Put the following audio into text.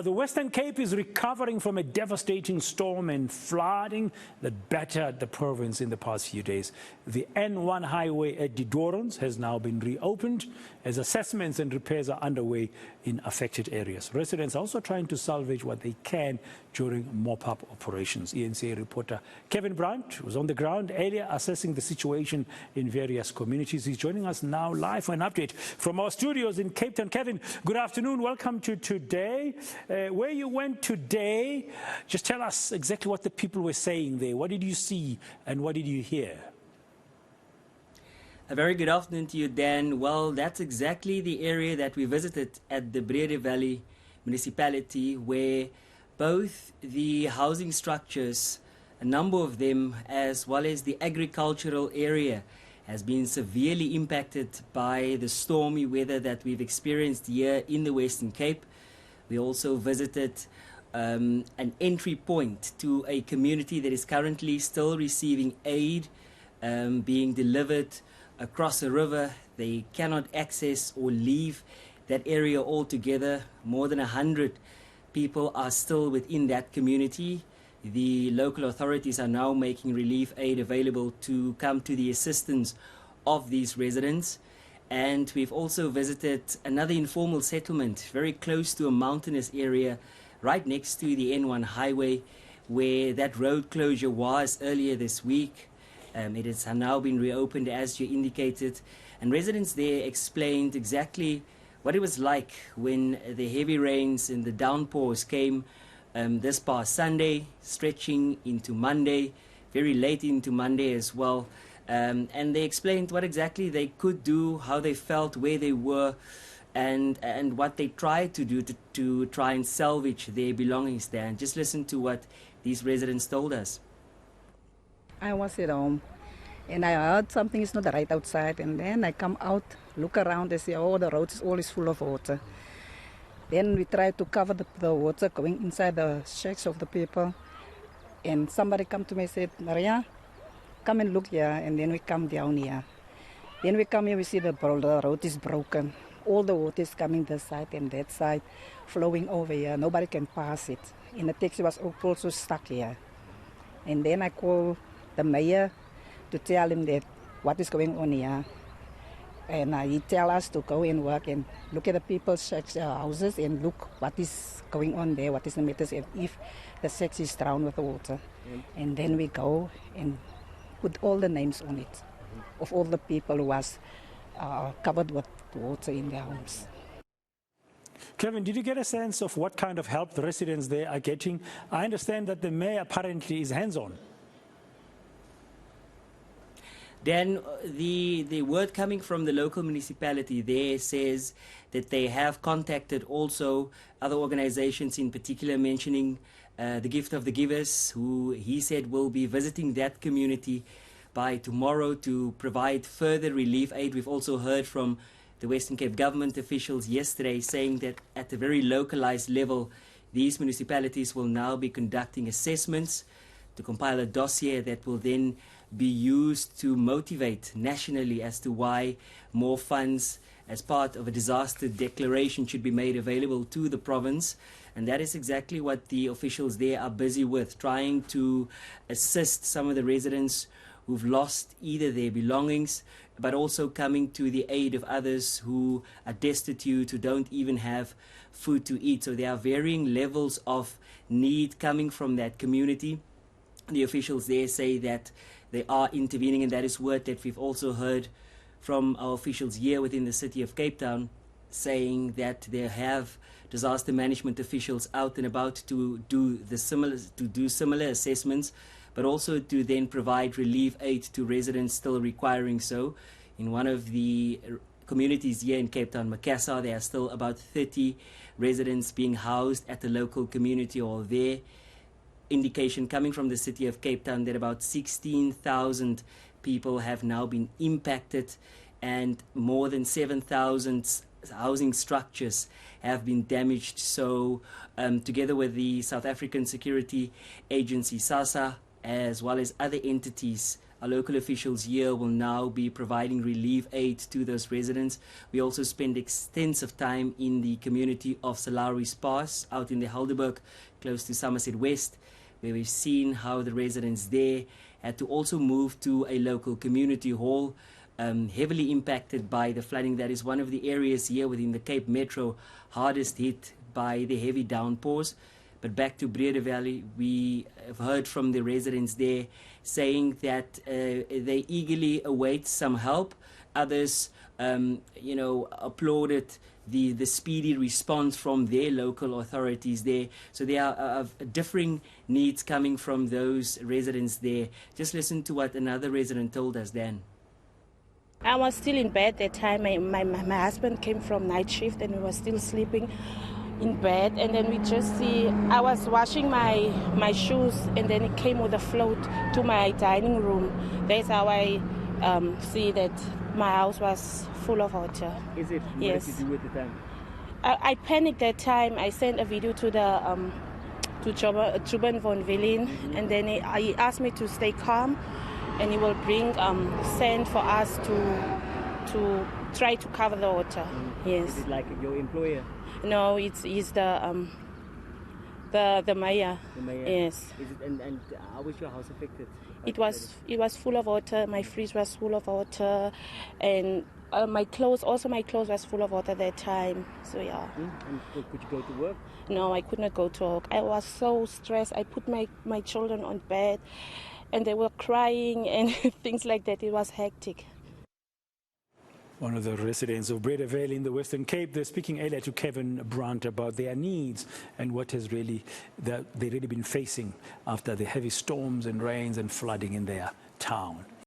The Western Cape is recovering from a devastating storm and flooding that battered the province in the past few days. The N1 highway at Doorns has now been reopened as assessments and repairs are underway in affected areas. Residents are also trying to salvage what they can during mop-up operations. eNCA reporter Kevin Brandt was on the ground earlier assessing the situation in various communities. He's joining us now live for an update from our studios in Cape Town. Kevin, good afternoon. Welcome to today. Where you went today, just tell us exactly what the people were saying there. What did you see and what did you hear? A very good afternoon to you, Dan. Well, that's exactly the area that we visited at the Breede Valley municipality, where both the housing structures, a number of them, as well as the agricultural area, has been severely impacted by the stormy weather that we've experienced here in the Western Cape. We also visited an entry point to a community that is currently still receiving aid being delivered across a river. They cannot access or leave that area altogether. More than 100 people are still within that community. The local authorities are now making relief aid available to come to the assistance of these residents. And we've also visited another informal settlement very close to a mountainous area right next to the N1 highway, where that road closure was earlier this week. It has now been reopened, as you indicated, and residents there explained exactly what it was like when the heavy rains and the downpours came this past Sunday, stretching into Monday, very late into Monday as well. And they explained what exactly they could do, how they felt, where they were, and what they tried to do to try and salvage their belongings there. And just listen to what these residents told us. I was at home and I heard something is not right outside, and then I come out, look around and say, oh, the road is always full of water. Then we try to cover the water going inside the shacks of the people, and somebody come to me and said, Maria, come and look here. And then we come down here. Then we come here, we see the road is broken. All the water is coming this side and that side, flowing over here. Nobody can pass it. And the taxi was also stuck here. And then I call the mayor to tell him that what is going on here. And he tell us to go and work and look at the people's houses and look what is going on there, what is the matter, and if the sex is drowned with the water. And then we go and put all the names on it of all the people who was covered with water in their homes. Kevin, did you get a sense of what kind of help the residents there are getting? I understand that the mayor apparently is hands-on. Then the word coming from the local municipality there says that they have contacted also other organizations, in particular mentioning the Gift of the Givers, who he said will be visiting that community by tomorrow to provide further relief aid. We've also heard from the Western Cape government officials yesterday saying that at a very localized level, these municipalities will now be conducting assessments to compile a dossier that will then be used to motivate nationally as to why more funds as part of a disaster declaration should be made available to the province. And that is exactly what the officials there are busy with, trying to assist some of the residents who've lost either their belongings, but also coming to the aid of others who are destitute, who don't even have food to eat. So there are varying levels of need coming from that community. The officials there say that they are intervening, and that is word that we've also heard from our officials here within the city of Cape Town, saying that they have disaster management officials out and about to do similar assessments, but also to then provide relief aid to residents still requiring so. In one of the communities here in Cape Town, Macassar, there are still about 30 residents being housed at the local community hall there. Indication coming from the city of Cape Town that about 16,000 people have now been impacted, and more than 7,000 housing structures have been damaged. So together with the South African Security Agency, SASA, as well as other entities. Our local officials here will now be providing relief aid to those residents. We also spend extensive time in the community of Salaris Pass out in the Helderberg, close to Somerset West, where we've seen how the residents there had to also move to a local community hall, heavily impacted by the flooding. That is one of the areas here within the Cape Metro hardest hit by the heavy downpours. But back to Breda Valley, we have heard from the residents there saying that they eagerly await some help. Others, applauded the speedy response from their local authorities there. So there are differing needs coming from those residents there. Just listen to what another resident told us, Dan. I was still in bed that time. My husband came from night shift and we were still sleeping in bed, and then we just see I was washing my shoes, and then it came with a float to my dining room. That's how I see that my house was full of water. Is it? Yes. What did you do at the time? I panicked that time. I sent a video to the to Chuban von Villen, and then he asked me to stay calm, and he will bring sand for us to try to cover the water. Yes. Is it like your employer? No, he's the mayor. The mayor? Yes. Is it, and how was your house affected? It was full of water. My fridge was full of water, and my clothes was full of water that time. So yeah. And could you go to work? No, I could not go to work. I was so stressed. I put my children on bed, and they were crying and things like that. It was hectic. One of the residents of Breda Valley in the Western Cape, they're speaking earlier to Kevin Brandt about their needs and what has they've really been facing after the heavy storms and rains and flooding in their town.